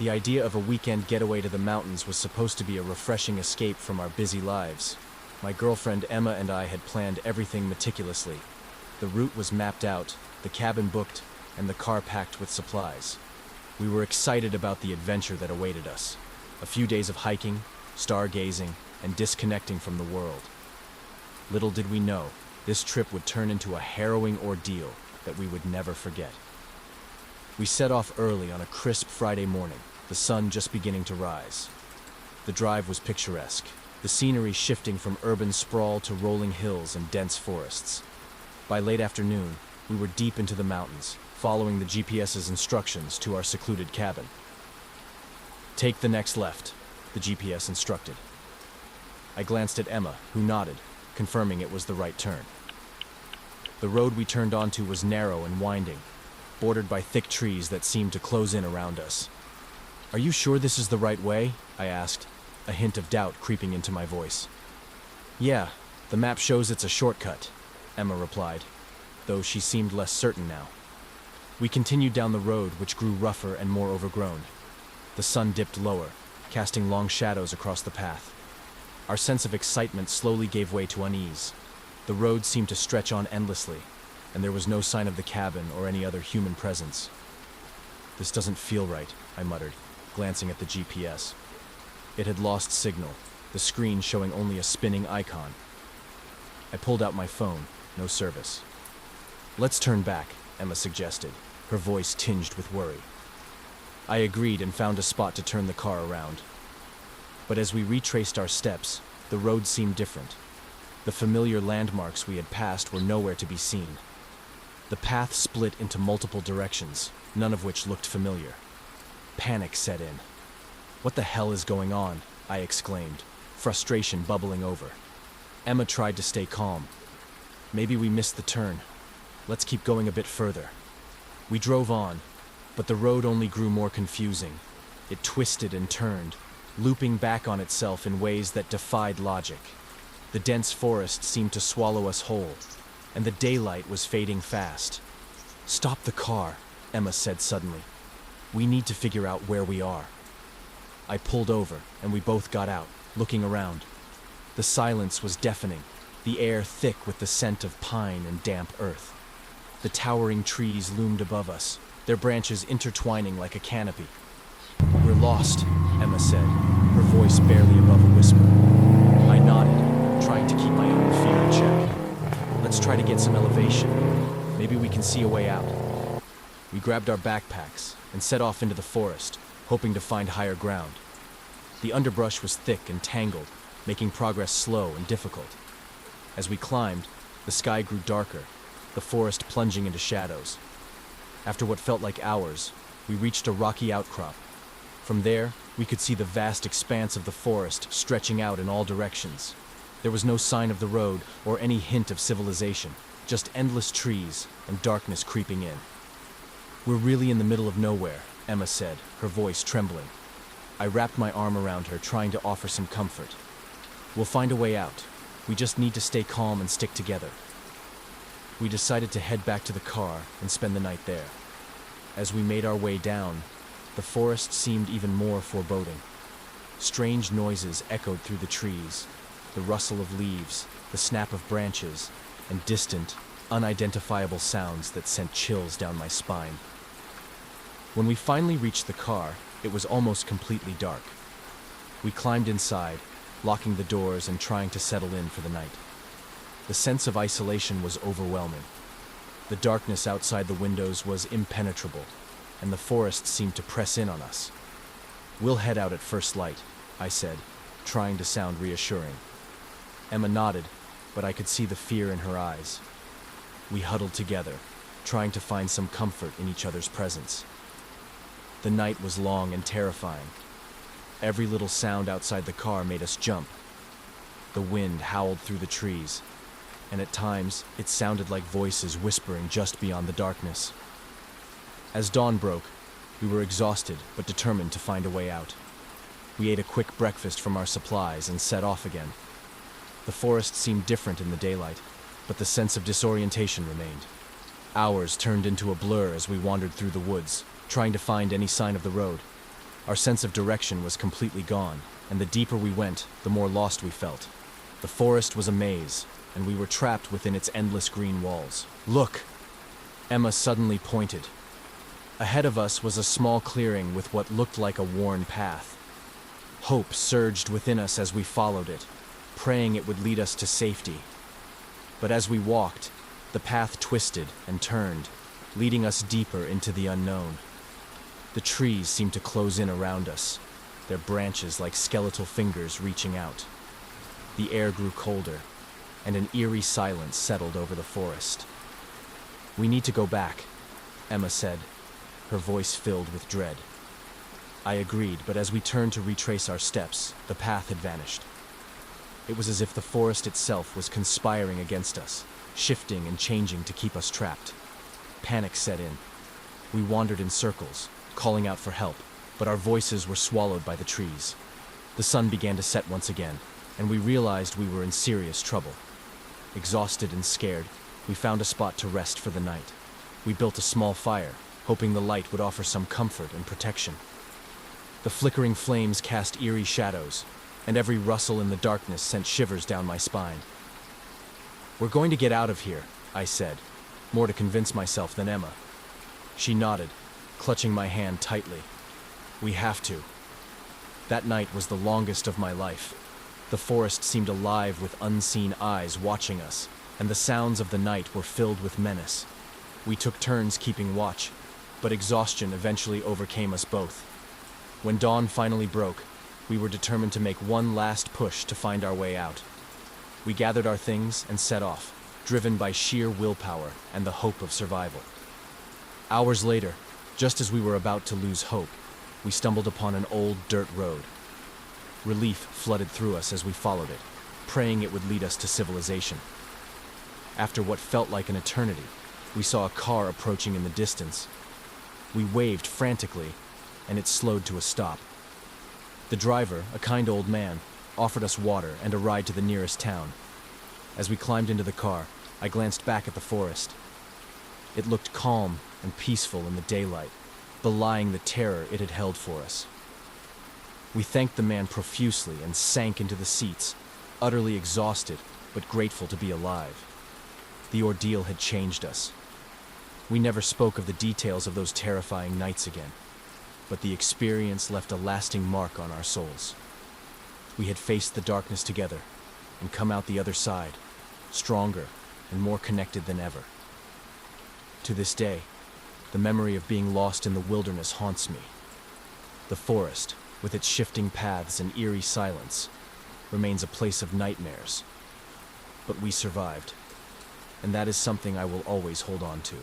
The idea of a weekend getaway to the mountains was supposed to be a refreshing escape from our busy lives. My girlfriend Emma and I had planned everything meticulously. The route was mapped out, the cabin booked, and the car packed with supplies. We were excited about the adventure that awaited us. A few days of hiking, stargazing, and disconnecting from the world. Little did we know, this trip would turn into a harrowing ordeal that we would never forget. We set off early on a crisp Friday morning, the sun just beginning to rise. The drive was picturesque, the scenery shifting from urban sprawl to rolling hills and dense forests. By late afternoon, we were deep into the mountains, following the GPS's instructions to our secluded cabin. "Take the next left," the GPS instructed. I glanced at Emma, who nodded, confirming it was the right turn. The road we turned onto was narrow and winding, bordered by thick trees that seemed to close in around us. "Are you sure this is the right way?" I asked, a hint of doubt creeping into my voice. "Yeah, the map shows it's a shortcut," Emma replied, though she seemed less certain now. We continued down the road, which grew rougher and more overgrown. The sun dipped lower, casting long shadows across the path. Our sense of excitement slowly gave way to unease. The road seemed to stretch on endlessly, and there was no sign of the cabin or any other human presence. "This doesn't feel right," I muttered, glancing at the GPS. It had lost signal, the screen showing only a spinning icon. I pulled out my phone, no service. "Let's turn back," Emma suggested, her voice tinged with worry. I agreed and found a spot to turn the car around. But as we retraced our steps, the road seemed different. The familiar landmarks we had passed were nowhere to be seen. The path split into multiple directions, none of which looked familiar. Panic set in. "What the hell is going on?" I exclaimed, frustration bubbling over. Emma tried to stay calm. "Maybe we missed the turn. Let's keep going a bit further." We drove on, but the road only grew more confusing. It twisted and turned, looping back on itself in ways that defied logic. The dense forest seemed to swallow us whole, and the daylight was fading fast. "Stop the car," Emma said suddenly. "We need to figure out where we are." I pulled over, and we both got out, looking around. The silence was deafening, the air thick with the scent of pine and damp earth. The towering trees loomed above us, their branches intertwining like a canopy. "We're lost," Emma said, her voice barely above a whisper. I nodded, trying to keep my own fear in check. "Let's try to get some elevation. Maybe we can see a way out." We grabbed our backpacks and set off into the forest, hoping to find higher ground. The underbrush was thick and tangled, making progress slow and difficult. As we climbed, the sky grew darker, the forest plunging into shadows. After what felt like hours, we reached a rocky outcrop. From there, we could see the vast expanse of the forest stretching out in all directions. There was no sign of the road or any hint of civilization, just endless trees and darkness creeping in. "We're really in the middle of nowhere," Emma said, her voice trembling. I wrapped my arm around her, trying to offer some comfort. "We'll find a way out. We just need to stay calm and stick together." We decided to head back to the car and spend the night there. As we made our way down, the forest seemed even more foreboding. Strange noises echoed through the trees, the rustle of leaves, the snap of branches, and distant, unidentifiable sounds that sent chills down my spine. When we finally reached the car, it was almost completely dark. We climbed inside, locking the doors and trying to settle in for the night. The sense of isolation was overwhelming. The darkness outside the windows was impenetrable, and the forest seemed to press in on us. "We'll head out at first light," I said, trying to sound reassuring. Emma nodded, but I could see the fear in her eyes. We huddled together, trying to find some comfort in each other's presence. The night was long and terrifying. Every little sound outside the car made us jump. The wind howled through the trees, and at times it sounded like voices whispering just beyond the darkness. As dawn broke, we were exhausted but determined to find a way out. We ate a quick breakfast from our supplies and set off again. The forest seemed different in the daylight, but the sense of disorientation remained. Hours turned into a blur as we wandered through the woods, trying to find any sign of the road. Our sense of direction was completely gone, and the deeper we went, the more lost we felt. The forest was a maze, and we were trapped within its endless green walls. "Look!" Emma suddenly pointed. Ahead of us was a small clearing with what looked like a worn path. Hope surged within us as we followed it, praying it would lead us to safety. But as we walked, the path twisted and turned, leading us deeper into the unknown. The trees seemed to close in around us, their branches like skeletal fingers reaching out. The air grew colder, and an eerie silence settled over the forest. "We need to go back," Emma said, her voice filled with dread. I agreed, but as we turned to retrace our steps, the path had vanished. It was as if the forest itself was conspiring against us, shifting and changing to keep us trapped. Panic set in. We wandered in circles, calling out for help, but our voices were swallowed by the trees. The sun began to set once again, and we realized we were in serious trouble. Exhausted and scared, we found a spot to rest for the night. We built a small fire, hoping the light would offer some comfort and protection. The flickering flames cast eerie shadows, and every rustle in the darkness sent shivers down my spine. "We're going to get out of here," I said, more to convince myself than Emma. She nodded, clutching my hand tightly. "We have to." That night was the longest of my life. The forest seemed alive with unseen eyes watching us, and the sounds of the night were filled with menace. We took turns keeping watch, but exhaustion eventually overcame us both. When dawn finally broke, we were determined to make one last push to find our way out. We gathered our things and set off, driven by sheer willpower and the hope of survival. Hours later, just as we were about to lose hope, we stumbled upon an old dirt road. Relief flooded through us as we followed it, praying it would lead us to civilization. After what felt like an eternity, we saw a car approaching in the distance. We waved frantically, and it slowed to a stop. The driver, a kind old man, offered us water and a ride to the nearest town. As we climbed into the car, I glanced back at the forest. It looked calm and peaceful in the daylight, belying the terror it had held for us. We thanked the man profusely and sank into the seats, utterly exhausted but grateful to be alive. The ordeal had changed us. We never spoke of the details of those terrifying nights again, but the experience left a lasting mark on our souls. We had faced the darkness together and come out the other side, stronger and more connected than ever. To this day, the memory of being lost in the wilderness haunts me. The forest, with its shifting paths and eerie silence, remains a place of nightmares. But we survived, and that is something I will always hold on to.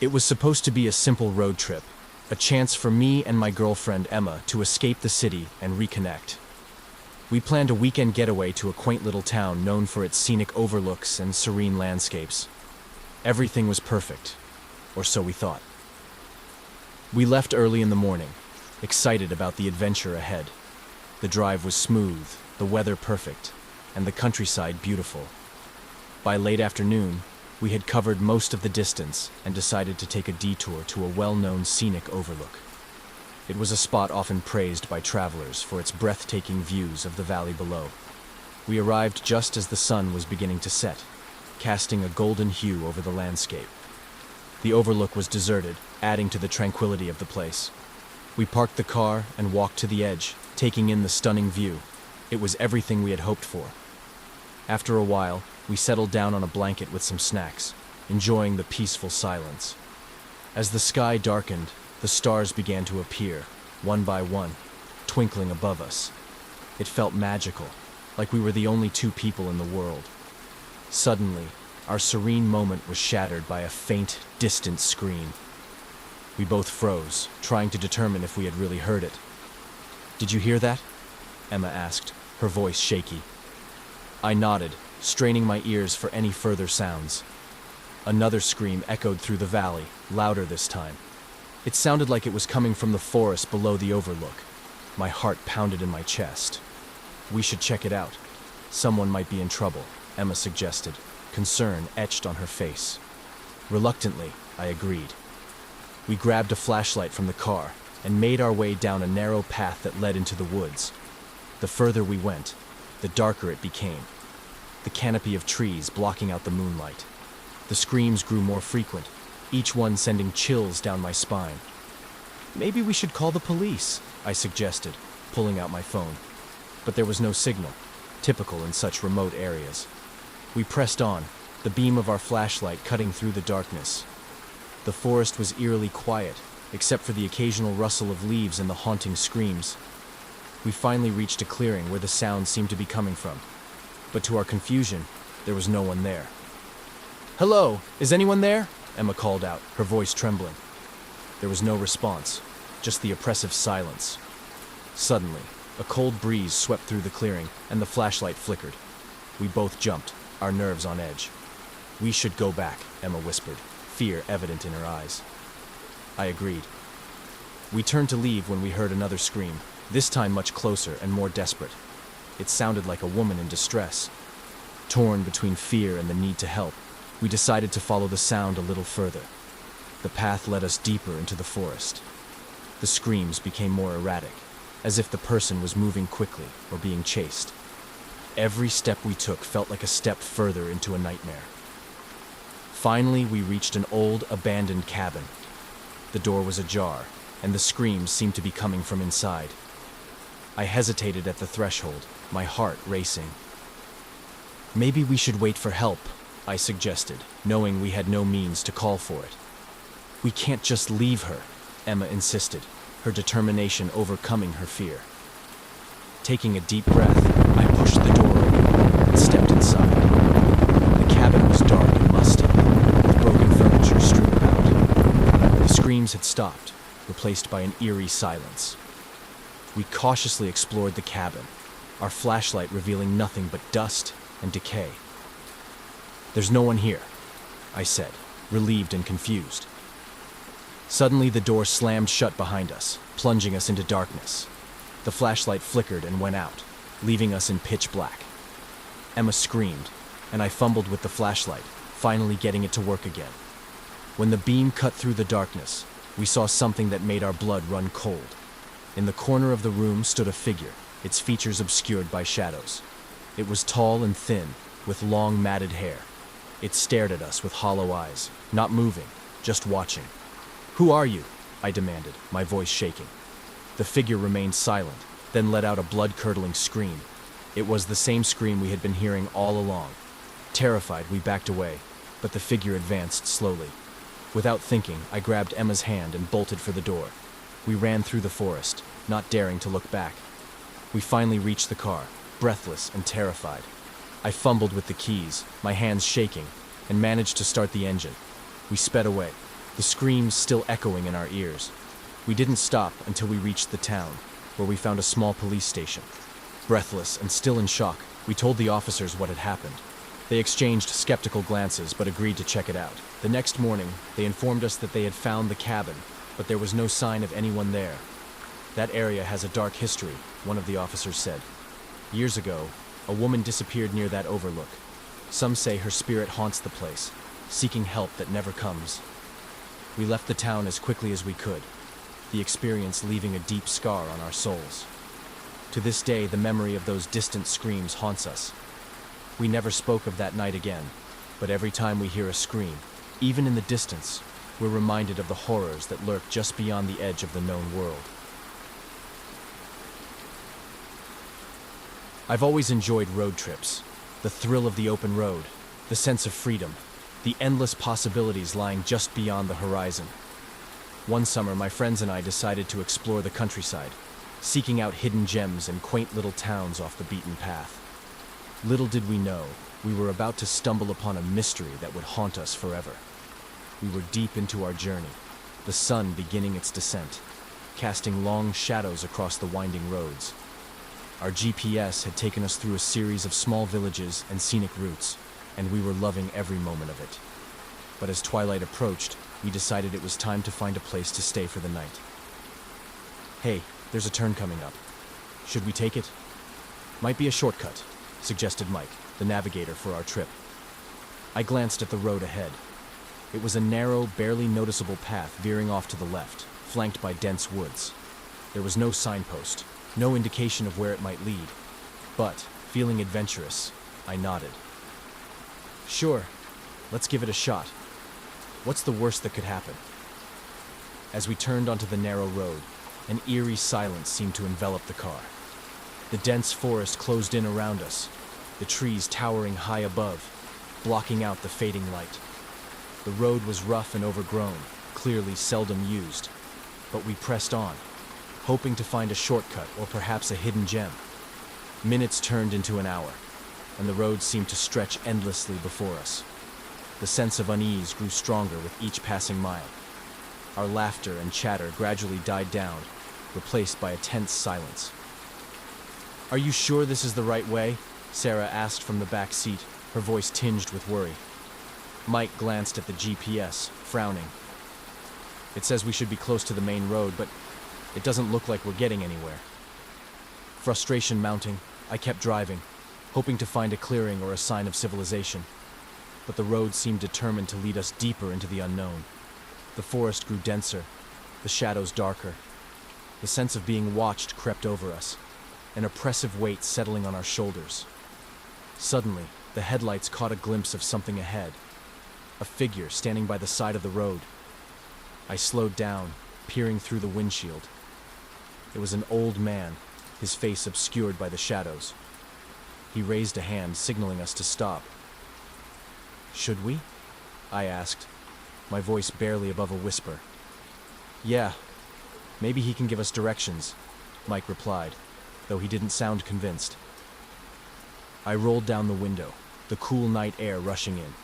It was supposed to be a simple road trip, a chance for me and my girlfriend Emma to escape the city and reconnect. We planned a weekend getaway to a quaint little town known for its scenic overlooks and serene landscapes. Everything was perfect, or so we thought. We left early in the morning, excited about the adventure ahead. The drive was smooth, the weather perfect, and the countryside beautiful. By late afternoon, we had covered most of the distance and decided to take a detour to a well-known scenic overlook. It was a spot often praised by travelers for its breathtaking views of the valley below. We arrived just as the sun was beginning to set, casting a golden hue over the landscape. The overlook was deserted, adding to the tranquility of the place. We parked the car and walked to the edge, taking in the stunning view. It was everything we had hoped for. After a while, we settled down on a blanket with some snacks, enjoying the peaceful silence. As the sky darkened, the stars began to appear, one by one, twinkling above us. It felt magical, like we were the only two people in the world. Suddenly, our serene moment was shattered by a faint, distant scream. We both froze, trying to determine if we had really heard it. "Did you hear that?" Emma asked, her voice shaky. I nodded, straining my ears for any further sounds. Another scream echoed through the valley, louder this time. It sounded like it was coming from the forest below the overlook. My heart pounded in my chest. "We should check it out. Someone might be in trouble," Emma suggested, concern etched on her face. Reluctantly, I agreed. We grabbed a flashlight from the car and made our way down a narrow path that led into the woods. The further we went, the darker it became, the canopy of trees blocking out the moonlight. The screams grew more frequent, each one sending chills down my spine. "Maybe we should call the police," I suggested, pulling out my phone. But there was no signal, typical in such remote areas. We pressed on, the beam of our flashlight cutting through the darkness. The forest was eerily quiet, except for the occasional rustle of leaves and the haunting screams. We finally reached a clearing where the sound seemed to be coming from. But to our confusion, there was no one there. "Hello, is anyone there?" Emma called out, her voice trembling. There was no response, just the oppressive silence. Suddenly, a cold breeze swept through the clearing, and the flashlight flickered. We both jumped, our nerves on edge. "We should go back," Emma whispered, fear evident in her eyes. I agreed. We turned to leave when we heard another scream, this time much closer and more desperate. It sounded like a woman in distress. Torn between fear and the need to help, we decided to follow the sound a little further. The path led us deeper into the forest. The screams became more erratic, as if the person was moving quickly or being chased. Every step we took felt like a step further into a nightmare. Finally, we reached an old, abandoned cabin. The door was ajar, and the screams seemed to be coming from inside. I hesitated at the threshold, my heart racing. "Maybe we should wait for help," I suggested, knowing we had no means to call for it. "We can't just leave her," Emma insisted, her determination overcoming her fear. Taking a deep breath, I pushed the door open and stepped inside. The cabin was dark and musty, with broken furniture strewn about. The screams had stopped, replaced by an eerie silence. We cautiously explored the cabin, our flashlight revealing nothing but dust and decay. "There's no one here," I said, relieved and confused. Suddenly, the door slammed shut behind us, plunging us into darkness. The flashlight flickered and went out, leaving us in pitch black. Emma screamed, and I fumbled with the flashlight, finally getting it to work again. When the beam cut through the darkness, we saw something that made our blood run cold. In the corner of the room stood a figure, its features obscured by shadows. It was tall and thin, with long matted hair. It stared at us with hollow eyes, not moving, just watching. "Who are you?" I demanded, my voice shaking. The figure remained silent, then let out a blood-curdling scream. It was the same scream we had been hearing all along. Terrified, we backed away, but the figure advanced slowly. Without thinking, I grabbed Emma's hand and bolted for the door. We ran through the forest, not daring to look back. We finally reached the car, breathless and terrified. I fumbled with the keys, my hands shaking, and managed to start the engine. We sped away, the screams still echoing in our ears. We didn't stop until we reached the town, where we found a small police station. Breathless and still in shock, we told the officers what had happened. They exchanged skeptical glances but agreed to check it out. The next morning, they informed us that they had found the cabin, but there was no sign of anyone there. "That area has a dark history," one of the officers said. "Years ago, a woman disappeared near that overlook. Some say her spirit haunts the place, seeking help that never comes." We left the town as quickly as we could, the experience leaving a deep scar on our souls. To this day, the memory of those distant screams haunts us. We never spoke of that night again, but every time we hear a scream, even in the distance, we're reminded of the horrors that lurk just beyond the edge of the known world. I've always enjoyed road trips, the thrill of the open road, the sense of freedom, the endless possibilities lying just beyond the horizon. One summer, my friends and I decided to explore the countryside, seeking out hidden gems and quaint little towns off the beaten path. Little did we know, we were about to stumble upon a mystery that would haunt us forever. We were deep into our journey, the sun beginning its descent, casting long shadows across the winding roads. Our GPS had taken us through a series of small villages and scenic routes, and we were loving every moment of it. But as twilight approached, we decided it was time to find a place to stay for the night. "Hey, there's a turn coming up. Should we take it?" "Might be a shortcut," suggested Mike, the navigator for our trip. I glanced at the road ahead. It was a narrow, barely noticeable path veering off to the left, flanked by dense woods. There was no signpost, no indication of where it might lead. But, feeling adventurous, I nodded. Sure, let's give it a shot. What's the worst that could happen? As we turned onto the narrow road, an eerie silence seemed to envelop the car. The dense forest closed in around us, the trees towering high above, blocking out the fading light. The road was rough and overgrown, clearly seldom used, but we pressed on, hoping to find a shortcut or perhaps a hidden gem. Minutes turned into an hour, and the road seemed to stretch endlessly before us. The sense of unease grew stronger with each passing mile. Our laughter and chatter gradually died down, replaced by a tense silence. "Are you sure this is the right way?" Sarah asked from the back seat, her voice tinged with worry. Mike glanced at the GPS, frowning. "It says we should be close to the main road, but it doesn't look like we're getting anywhere." Frustration mounting, I kept driving, hoping to find a clearing or a sign of civilization. But the road seemed determined to lead us deeper into the unknown. The forest grew denser, the shadows darker. The sense of being watched crept over us, an oppressive weight settling on our shoulders. Suddenly, the headlights caught a glimpse of something ahead, a figure standing by the side of the road. I slowed down, peering through the windshield. It was an old man, his face obscured by the shadows. He raised a hand, signaling us to stop. "Should we?" I asked, my voice barely above a whisper. "Yeah, maybe he can give us directions," Mike replied, though he didn't sound convinced. I rolled down the window, the cool night air rushing in.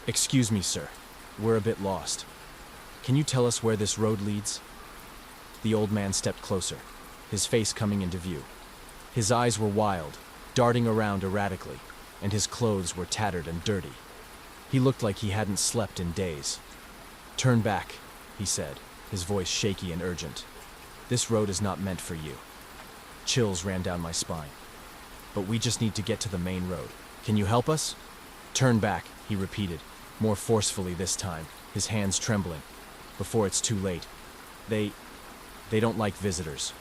"Excuse me, sir. We're a bit lost. Can you tell us where this road leads?" The old man stepped closer, his face coming into view. His eyes were wild, darting around erratically, and his clothes were tattered and dirty. He looked like he hadn't slept in days. "Turn back," he said, his voice shaky and urgent. "This road is not meant for you." Chills ran down my spine. "But we just need to get to the main road. Can you help us?" "Turn back," he repeated, more forcefully this time, his hands trembling. "Before it's too late. They don't like visitors."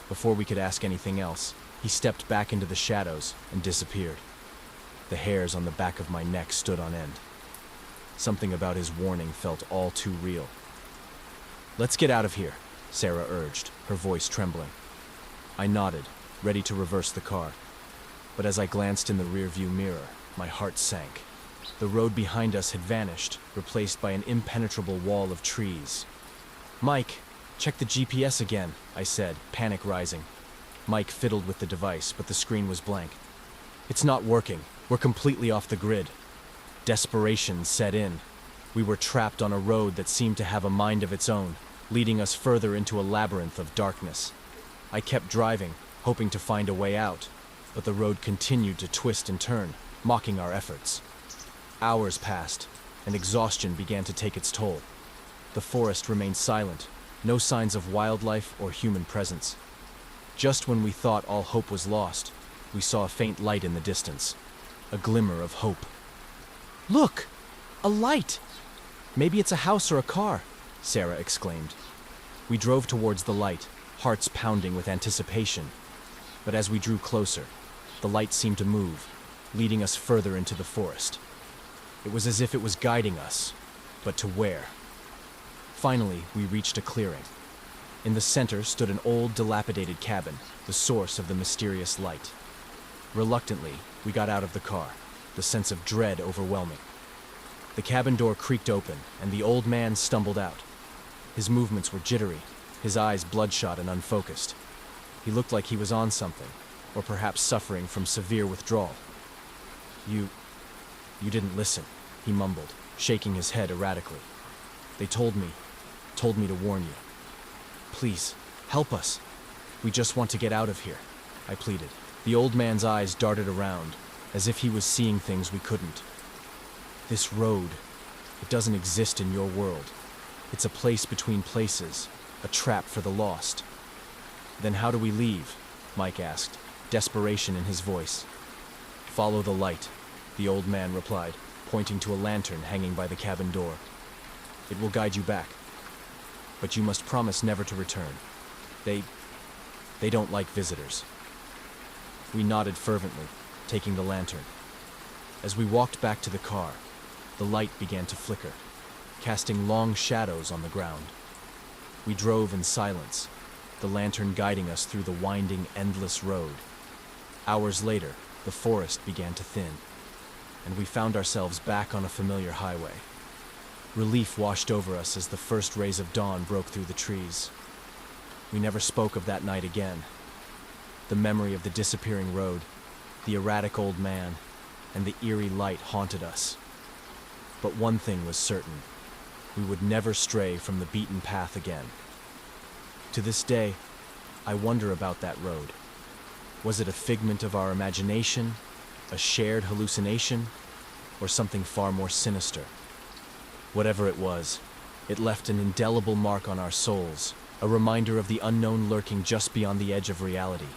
Before we could ask anything else, he stepped back into the shadows and disappeared. The hairs on the back of my neck stood on end. Something about his warning felt all too real. "Let's get out of here," Sarah urged, her voice trembling. I nodded, ready to reverse the car. But as I glanced in the rearview mirror, my heart sank. The road behind us had vanished, replaced by an impenetrable wall of trees. "Mike, check the GPS again," I said, panic rising. Mike fiddled with the device, but the screen was blank. "It's not working. We're completely off the grid." Desperation set in. We were trapped on a road that seemed to have a mind of its own, leading us further into a labyrinth of darkness. I kept driving, hoping to find a way out, but the road continued to twist and turn, mocking our efforts. Hours passed, and exhaustion began to take its toll. The forest remained silent, no signs of wildlife or human presence. Just when we thought all hope was lost, we saw a faint light in the distance, a glimmer of hope. "Look! A light! Maybe it's a house or a car," Sarah exclaimed. We drove towards the light, hearts pounding with anticipation. But as we drew closer, the light seemed to move, leading us further into the forest. It was as if it was guiding us, but to where? Finally, we reached a clearing. In the center stood an old, dilapidated cabin, the source of the mysterious light. Reluctantly, we got out of the car, the sense of dread overwhelming. The cabin door creaked open, and the old man stumbled out. His movements were jittery, his eyes bloodshot and unfocused. He looked like he was on something, or perhaps suffering from severe withdrawal. You didn't listen," he mumbled, shaking his head erratically. They told me to warn you. Please, help us. We just want to get out of here," I pleaded. The old man's eyes darted around, as if he was seeing things we couldn't. "This road, it doesn't exist in your world. It's a place between places, a trap for the lost." "Then how do we leave?" Mike asked, desperation in his voice. "Follow the light," the old man replied, pointing to a lantern hanging by the cabin door. "It will guide you back. But you must promise never to return. They don't like visitors." We nodded fervently, taking the lantern. As we walked back to the car, the light began to flicker, casting long shadows on the ground. We drove in silence, the lantern guiding us through the winding, endless road. Hours later, the forest began to thin, and we found ourselves back on a familiar highway. Relief washed over us as the first rays of dawn broke through the trees. We never spoke of that night again. The memory of the disappearing road, the erratic old man, and the eerie light haunted us. But one thing was certain: we would never stray from the beaten path again. To this day, I wonder about that road. Was it a figment of our imagination, a shared hallucination, or something far more sinister? Whatever it was, it left an indelible mark on our souls, a reminder of the unknown lurking just beyond the edge of reality.